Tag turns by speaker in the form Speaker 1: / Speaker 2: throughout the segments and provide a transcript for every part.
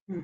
Speaker 1: Hmm.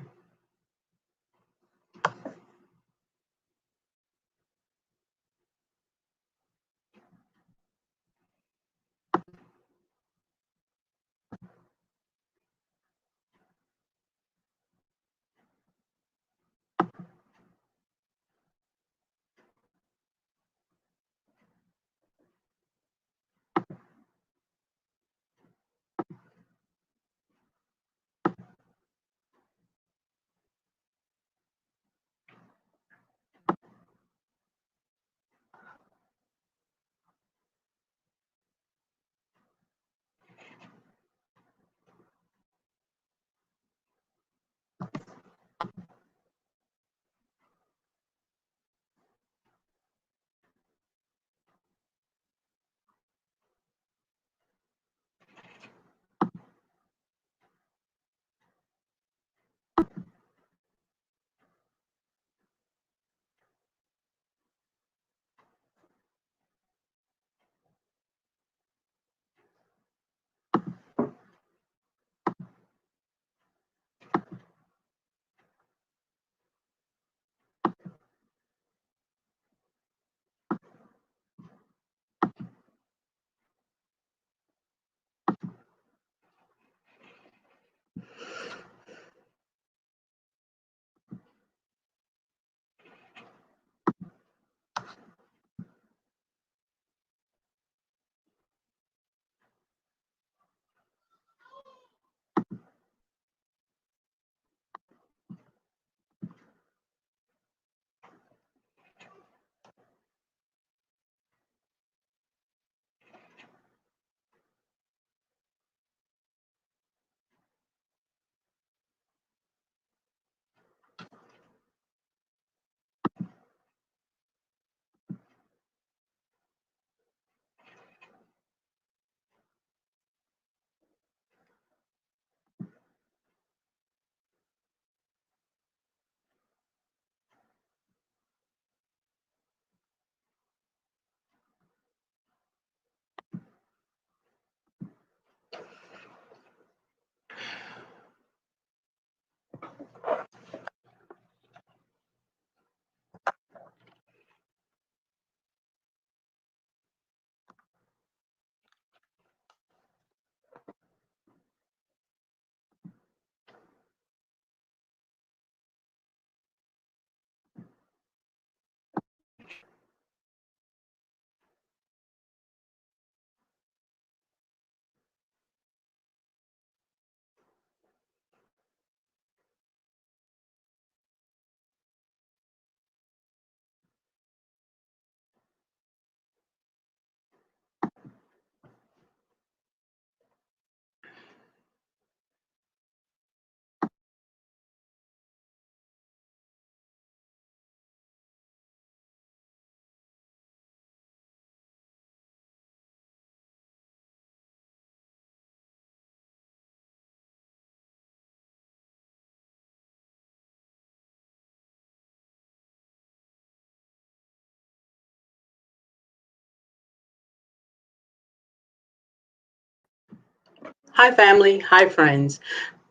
Speaker 1: Hi, family. Hi, friends.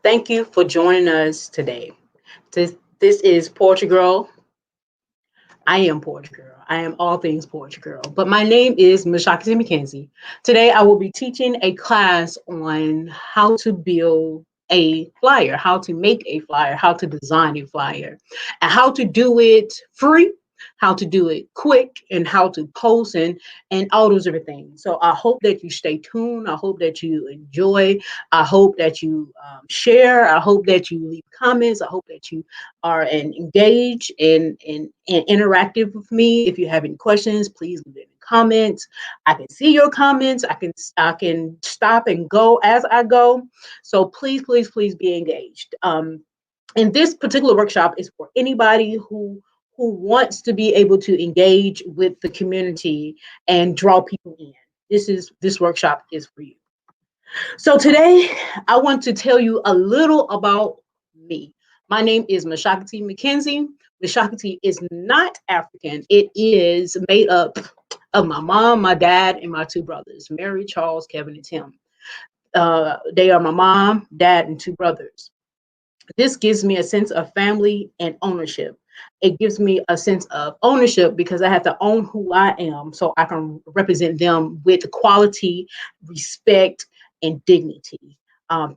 Speaker 1: Thank you for joining us today. This is Poetry Girl. I am Poetry Girl. I am all things Poetry Girl. But my name is Mashakti McKenzie. Today, I will be teaching a class on how to build a flyer, how to make a flyer, how to design a flyer, and how to do it free, how to do it quick, and how to post and all those different things. So I hope that you stay tuned. I hope that you enjoy. I hope that you share. I hope that you leave comments. I hope that you are engaged and interactive with me. If you have any questions, please leave it in the comments. I can see your comments. I can stop and go as I go. So please be engaged. And this particular workshop is for anybody who wants to be able to engage with the community and draw people in. This workshop is for you. So today I want to tell you a little about me. My name is Mashakti McKenzie. Mashakti is not African. It is made up of my mom, my dad, and my two brothers, Mary, Charles, Kevin, and Tim. They are my mom, dad, and two brothers. This gives me a sense of family and ownership. It gives me a sense of ownership because I have to own who I am so I can represent them with quality, respect, and dignity.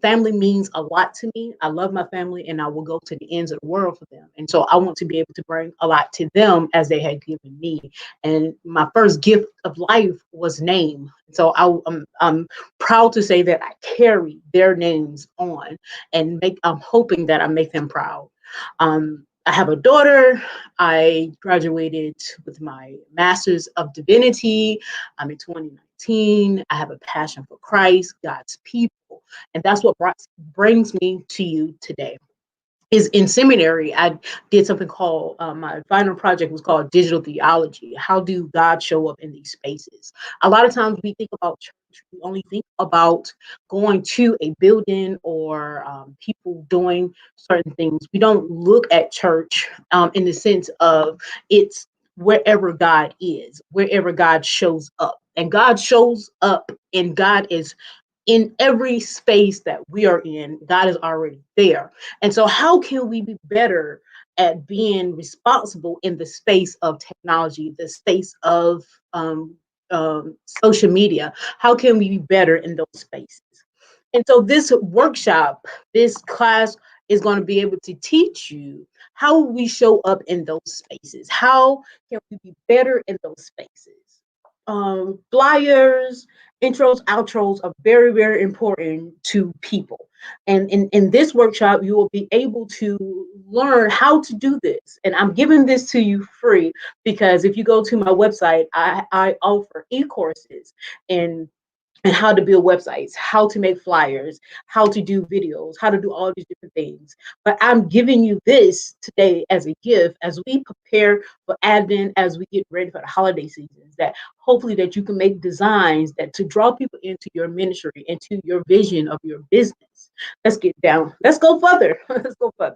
Speaker 1: Family means a lot to me. I love my family and I will go to the ends of the world for them. And so I want to be able to bring a lot to them as they had given me. And my first gift of life was name. So I'm proud to say that I carry their names on and I'm hoping that I make them proud. I have a daughter. I graduated with my Master's of Divinity. I'm in 2019. I have a passion for Christ, God's people, and that's what brings me to you today. Is in seminary, I did something called my final project was called Digital Theology. How do God show up in these spaces? A lot of times we think about church, we only think about going to a building or people doing certain things. We don't look at church in the sense of it's wherever God is, wherever God shows up. And God shows up, and God is in every space that we are in. God is already there. And so, how can we be better at being responsible in the space of technology, the space of social media? How can we be better in those spaces? And so, this workshop, this class is going to be able to teach you how we show up in those spaces. How can we be better in those spaces? Flyers, intros, outros are very, very important to people. And in this workshop, you will be able to learn how to do this. And I'm giving this to you free because if you go to my website, I offer e-courses and how to build websites, how to make flyers, how to do videos, how to do all these different things. But I'm giving you this today as a gift as we prepare for Advent, as we get ready for the holiday seasons, that hopefully that you can make designs that to draw people into your ministry, into your vision of your business. Let's get down. Let's go further. Let's go further.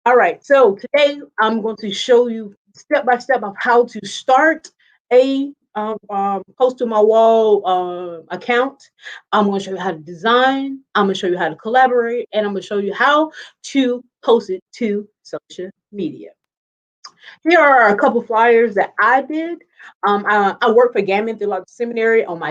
Speaker 1: All right, so today I'm going to show you step by step of how to start a post to my wall account. I'm going to show you how to design. I'm going to show you how to collaborate, and I'm going to show you how to post it to social media. Here are a couple flyers that I did. I work for Gammon Theological Seminary on my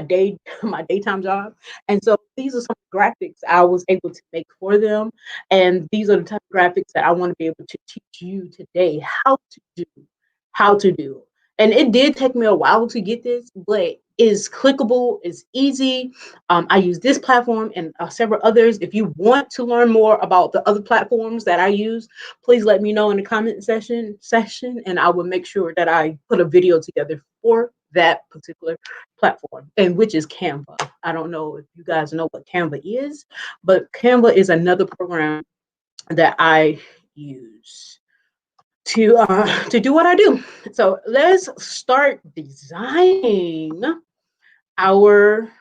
Speaker 1: my daytime job, and so these are some graphics I was able to make for them. And these are the type of graphics that I want to be able to teach you today how to do. And it did take me a while to get this, but it's clickable, it's easy. I use this platform and several others. If you want to learn more about the other platforms that I use, please let me know in the comment section, and I will make sure that I put a video together for that particular platform, and which is Canva. I don't know if you guys know what Canva is, but Canva is another program that I use to do what I do. So let's start designing our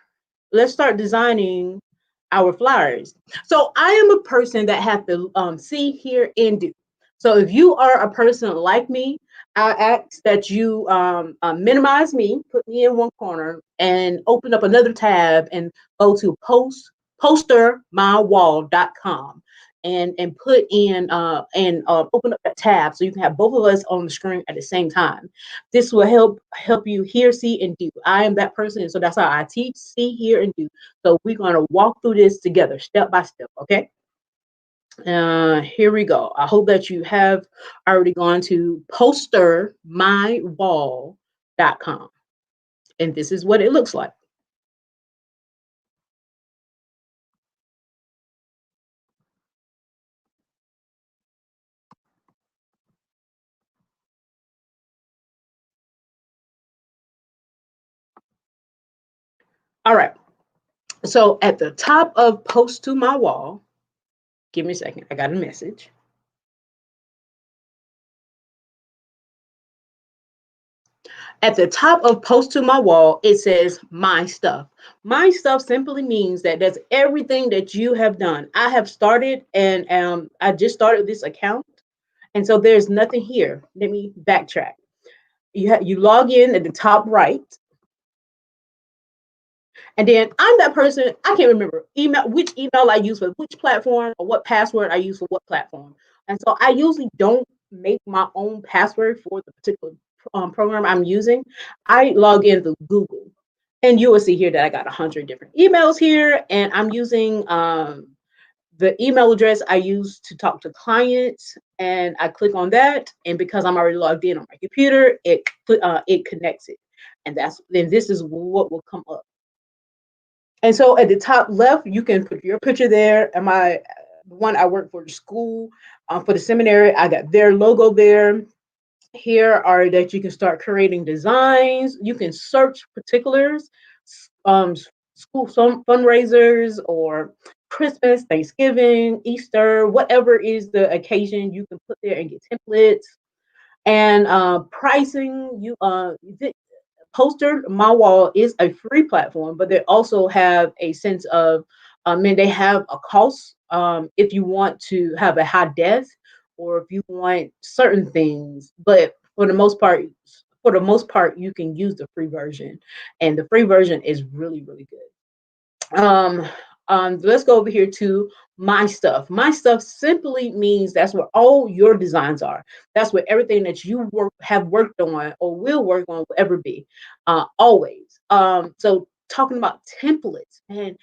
Speaker 1: flyers. So I am a person that have to see, hear, and do. So if you are a person like me, I ask that you minimize me, put me in one corner, and open up another tab and go to postermywall.com and put in open up that tab so you can have both of us on the screen at the same time. This will help you hear, see, and do. I am that person, and so that's how I teach, see, hear, and do. So we're going to walk through this together, step by step, okay? Here we go. I hope that you have already gone to postermywall.com. And this is what it looks like. All right. So at the top of Post to My Wall, give me a second. I got a message. At the top of Post to My Wall, it says My Stuff. My Stuff simply means that that's everything that you have done. I have started, and I just started this account, and so there's nothing here. Let me backtrack. You log in at the top right, And then I'm that person, I can't remember which email I use for which platform or what password I use for what platform. And so I usually don't make my own password for the particular program I'm using. I log in through Google. And you will see here that I got 100 different emails here, and I'm using the email address I use to talk to clients, and I click on that. And because I'm already logged in on my computer, it connects it. And then this is what will come up. And so at the top left, you can put your picture there. And the one I work for the school, for the seminary, I got their logo there. Here are that you can start creating designs. You can search particulars, um, school fundraisers or Christmas, Thanksgiving, Easter, whatever is the occasion, you can put there and get templates. And pricing, Poster My Wall is a free platform, but they also have a sense of, they have a cost if you want to have a high def or if you want certain things. But for the most part, you can use the free version, and the free version is really, really good. Let's go over here to my stuff. My stuff simply means that's where all your designs are. That's where everything that you have worked on or will work on will ever be, always. So talking about templates, and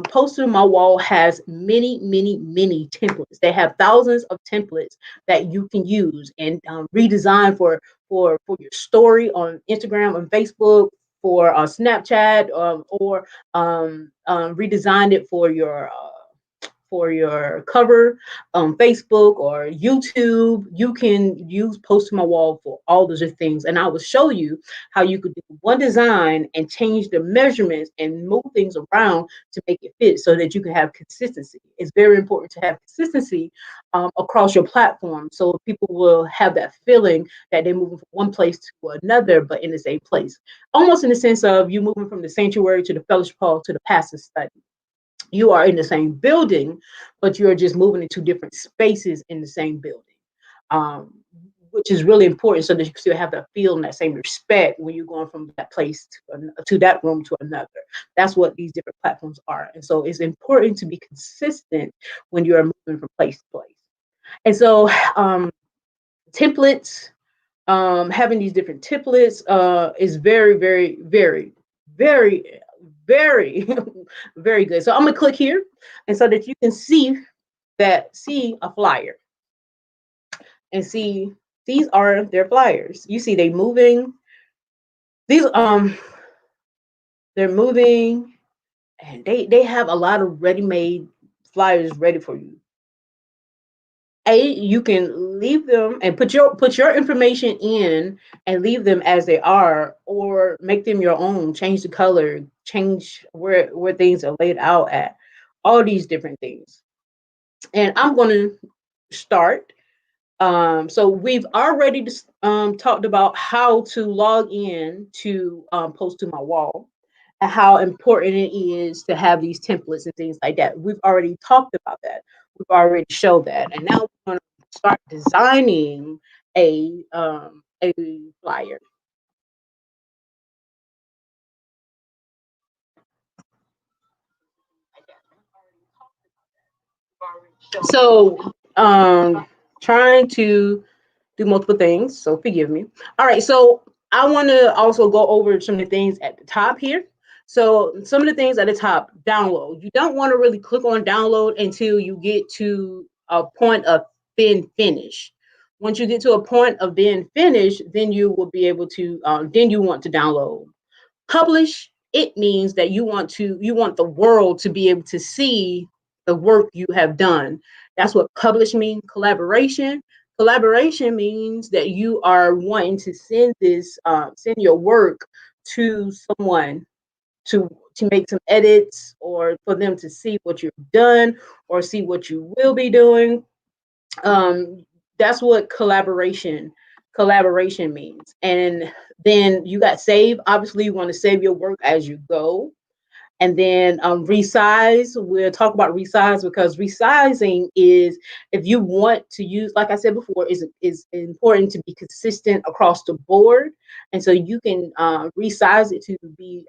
Speaker 1: Poster My Wall has many, many, many templates. They have thousands of templates that you can use and redesign for your story on Instagram and Facebook, for Snapchat, or redesigned it for your cover on Facebook or YouTube. You can use Post My Wall for all those things. And I will show you how you could do one design and change the measurements and move things around to make it fit so that you can have consistency. It's very important to have consistency across your platform, so people will have that feeling that they're moving from one place to another, but in the same place. Almost in the sense of you moving from the sanctuary to the fellowship hall to the pastor's study. You are in the same building, but you're just moving into different spaces in the same building, um, which is really important so that you can still have that feel and that same respect when you're going from that place to that room to another. That's what these different platforms are. And so it's important to be consistent when you're moving from place to place. And so templates, having these different templates is very, very, very, very, very, very good. So I'm gonna click here, and so that you can see a flyer and see these are their flyers. You see they moving. These they're moving, and they have a lot of ready-made flyers ready for you. You can leave them and put your information in and leave them as they are, or make them your own. Change the color, change where things are laid out at, all these different things. And I'm going to start. So we've already talked about how to log in to Post to My Wall, and how important it is to have these templates and things like that. We've already talked about that. We've already showed that, and now we're going to start designing a flyer. So, trying to do multiple things, so forgive me. All right, so I want to also go over some of the things at the top here. So some of the things at the top, download. You don't want to really click on download until you get to a point of being finished. Once you get to a point of being finished, then you will be able to, then you want to download. Publish, it means that you want the world to be able to see the work you have done. That's what publish means. Collaboration means that you are wanting to send your work to someone to make some edits, or for them to see what you've done or see what you will be doing. That's what collaboration means. And then you got save. Obviously, you want to save your work as you go. And then resize. We'll talk about resize, because resizing is, if you want to use, like I said before, is important to be consistent across the board. And so you can resize it to be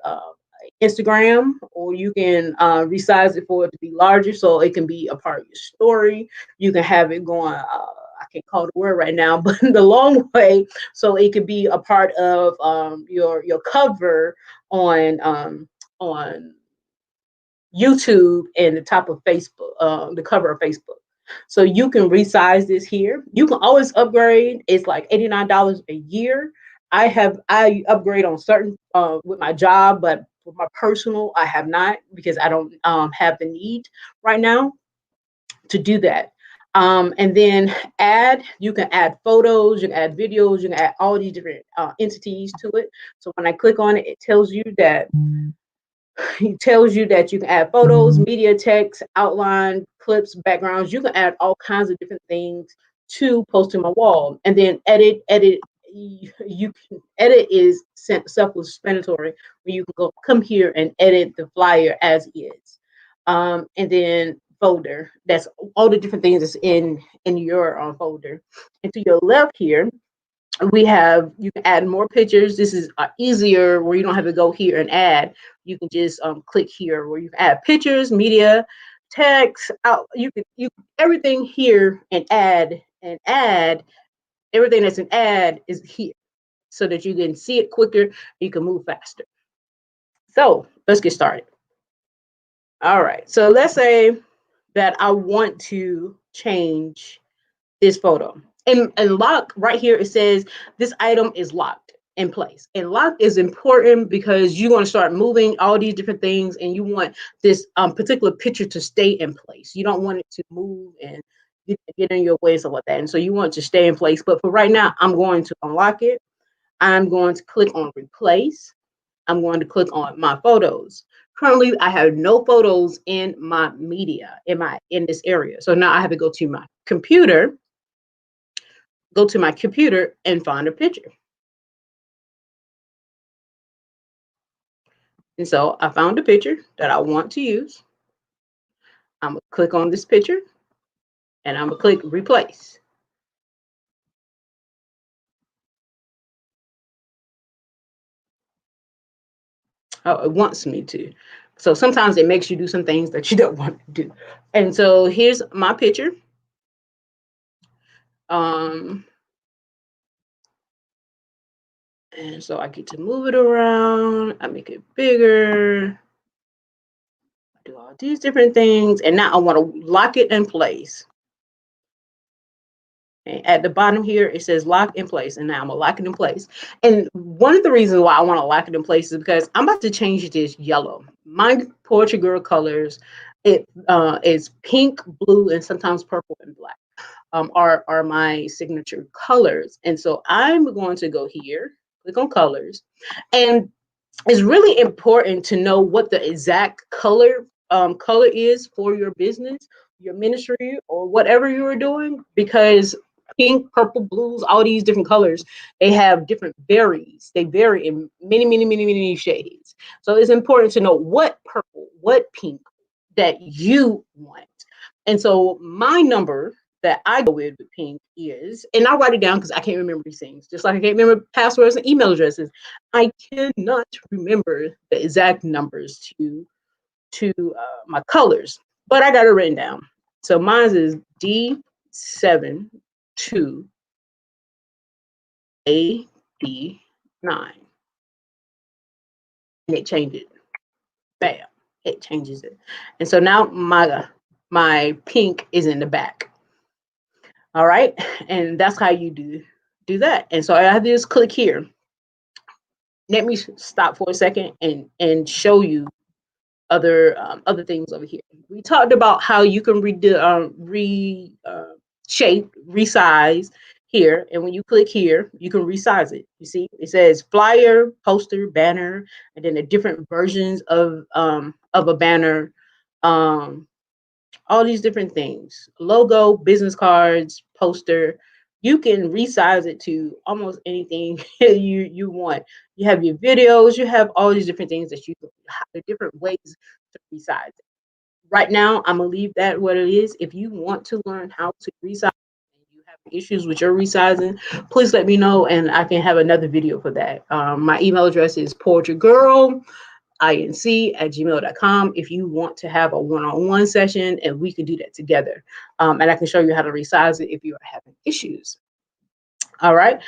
Speaker 1: Instagram, or you can resize it for it to be larger so it can be a part of your story. You can have it going, I can't call the word right now, but the long way, so it could be a part of your cover on YouTube and the top of Facebook, the cover of Facebook. So you can resize this here. You can always upgrade. It's like $89 a year. I upgrade on certain with my job, but for my personal, I have not because I don't have the need right now to do that. And then you can add photos, you can add videos, you can add all these different entities to it. So when I click on it, it tells you that you can add photos, media, text, outline, clips, backgrounds. You can add all kinds of different things to post to my wall. And then edit. You can edit is self-explanatory, where you can come here and edit the flyer as is. And then folder. That's all the different things that's in your folder. And to your left here, you can add more pictures. This is easier where you don't have to go here and add. You can just click here where you can add pictures, media, text, out. You everything here and add everything that's an ad is here so that you can see it quicker, you can move faster. So let's get started. All right, so let's say that I want to change this photo. And lock right here, it says this item is locked in place. And lock is important because you want to start moving all these different things and you want this particular picture to stay in place. You don't want it to move and get in your way, stuff like that. And so you want it to stay in place. But for right now, I'm going to unlock it. I'm going to click on replace. I'm going to click on my photos. Currently, I have no photos in my media in this area. So now I have to go to my computer and find a picture. And so I found a picture that I want to use. I'm gonna click on this picture and I'm gonna click replace. Oh, it wants me to. So sometimes it makes you do some things that you don't want to do. And so here's my picture. And so I get to move it around. I make it bigger. I do all these different things. And now I want to lock it in place. And at the bottom here, it says lock in place. And now I'm gonna lock it in place. And one of the reasons why I want to lock it in place is because I'm about to change this yellow. My Poetry Girl colors, it is pink, blue, and sometimes purple and black. Are my signature colors. And so I'm going to go here, click on colors. And it's really important to know what the exact color is for your business, your ministry, or whatever you are doing, because pink, purple, blues, all these different colors, they have different varies. They vary in many, many, many, many shades. So it's important to know what purple, what pink that you want. And so my number that I go with pink is, and I'll write it down because I can't remember these things, just like I can't remember passwords and email addresses. I cannot remember the exact numbers to my colors, but I got it written down. So mine is D7 to AD9, and it changes. Bam, it changes it. And so now my pink is in the back. All right, and that's how you do that. And so I have to just click here. Let me stop for a second and show you other things over here. We talked about how you can shape, resize here, and when you click here, you can resize it. You see, it says flyer, poster, banner, and then the different versions of a banner. All these different things, logo, business cards, poster. You can resize it to almost anything you want. You have your videos, you have all these different things that you have, the different ways to resize it. Right now, I'm gonna leave that what it is. If you want to learn how to resize and you have issues with your resizing, please let me know and I can have another video for that. My email address is poetrygirl inc@gmail.com if you want to have a one-on-one session, and we can do that together. And I can show you how to resize it if you are having issues. All right.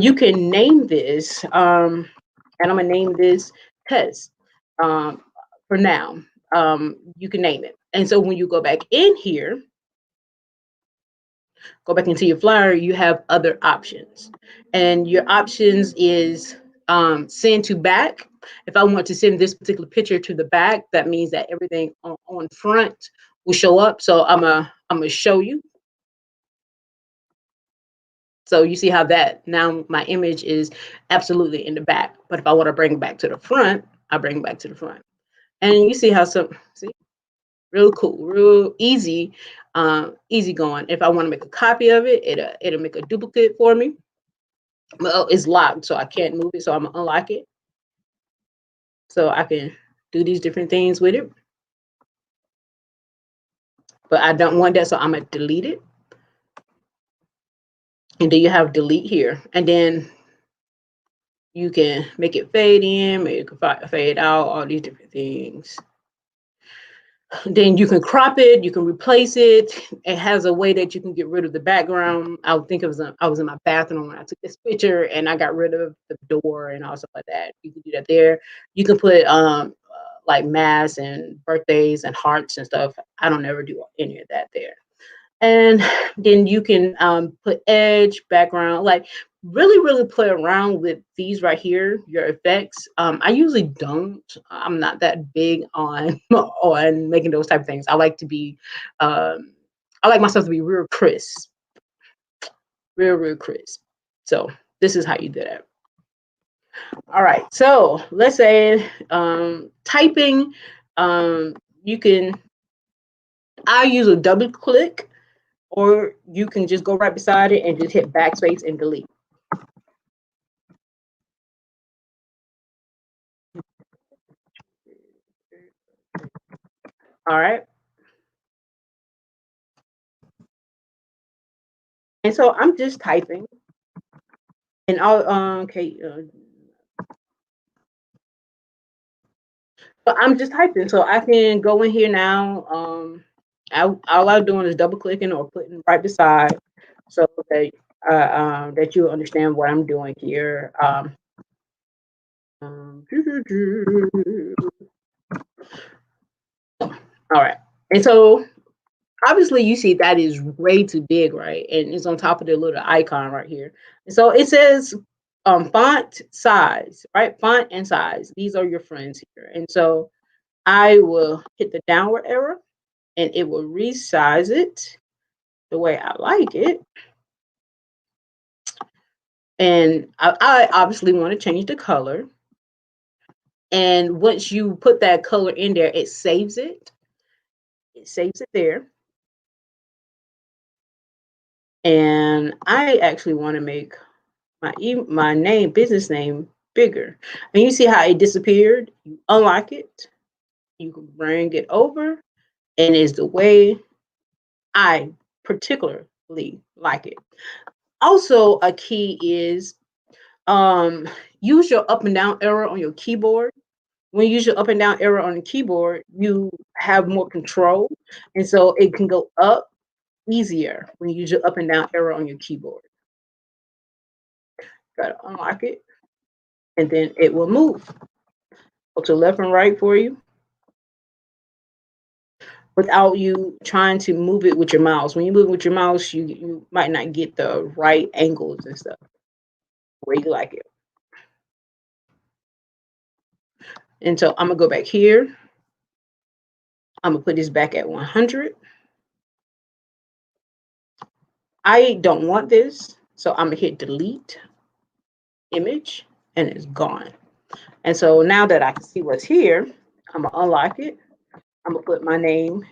Speaker 1: You can name this, and I'm gonna name this test for now. You can name it. And so when you go back in here, go back into your flyer, you have other options. And your options is send to back. If I want to send this particular picture to the back, that means that everything on front will show up. So I'm gonna show you. So you see how that now my image is absolutely in the back. But if I want to bring it back to the front, I bring it back to the front. And you see how see, real cool, real easy, easy going. If I want to make a copy of it, it'll make a duplicate for me. Well, it's locked, so I can't move it. So I'm gonna unlock it. So I can do these different things with it. But I don't want that, so I'm gonna delete it. And then you have delete here. And then you can make it fade in, make it fade out, all these different things. Then you can crop it, you can replace it. It has a way that you can get rid of the background. I would think I was in my bathroom when I took this picture, and I got rid of the door and all stuff like that. You can do that there. You can put like masks and birthdays and hearts and stuff. I don't ever do any of that there. And then you can put edge, background, like really play around with these right here, your effects. I usually don't. I'm not that big on on making those type of things. I like to be, I like myself to be real crisp, real crisp. So this is how you do that. All right. So let's say typing. You can. I use a double click, or you can just go right beside it and just hit backspace and delete. All right. And so I'm just typing, and I'll okay. But I'm just typing, so I can go in here now. All I'm doing is double clicking or putting right beside, so that that you understand what I'm doing here. All right, and so obviously you see that is way too big, right? And it's on top of the little icon right here. And so it says font size, right? Font and size. These are your friends here. And so I will hit the downward arrow and it will resize it the way I like it. And I obviously want to change the color. And once you put that color in there, it saves it. It saves it there. And I actually want to make my name, business name, bigger. And you see how it disappeared? You unlock it, you can bring it over, and it's the way I particularly like it. Also, a key is use your up and down arrow on your keyboard. When you use your up and down arrow on the keyboard, you have more control, and so it can go up easier when you use your up and down arrow on your keyboard. Gotta unlock it, and then it will move. Go to left and right for you without you trying to move it with your mouse. When you move with your mouse, you might not get the right angles and stuff where you like it. And so I'm gonna go back here. I'm gonna put this back at 100. I don't want this, so I'm gonna hit delete image, and it's gone. And so now that I can see what's here, I'm gonna unlock it. I'm gonna put my name.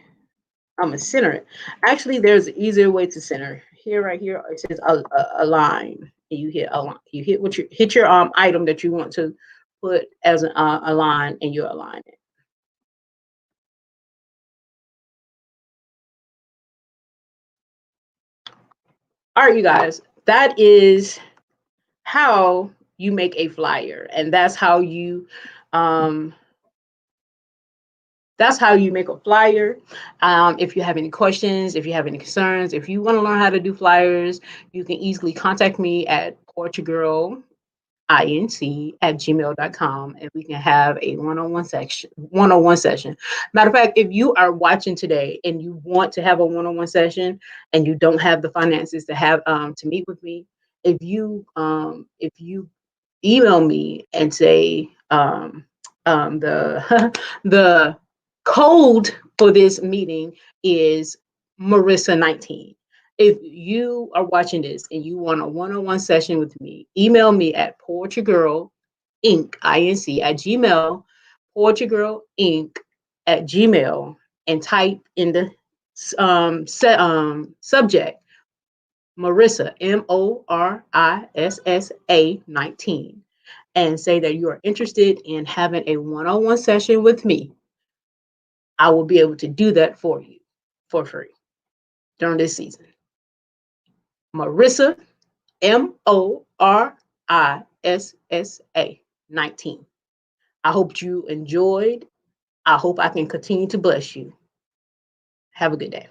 Speaker 1: I'm gonna center it. Actually, there's an easier way to center. Here, right here, it says align. You hit align. You hit what you hit your item that you want to put as an align, and you align it. All right, you guys. That is how you make a flyer, and that's how you That's how you make a flyer. If you have any questions, if you have any concerns, if you want to learn how to do flyers, you can easily contact me at portugalinc@gmail.com, and we can have a one-on-one session. Matter of fact, if you are watching today and you want to have a one-on-one session and you don't have the finances to have to meet with me, if you email me and say the the code for this meeting is Marissa 19. If you are watching this and you want a one-on-one session with me, email me at Portugal Inc. Inc. at Gmail, Portugal Inc. at Gmail, and type in the subject Marissa Morissa 19, and say that you are interested in having a one-on-one session with me. I will be able to do that for you for free during this season. Marissa Morissa 19. I hope you enjoyed. I hope I can continue to bless you. Have a good day.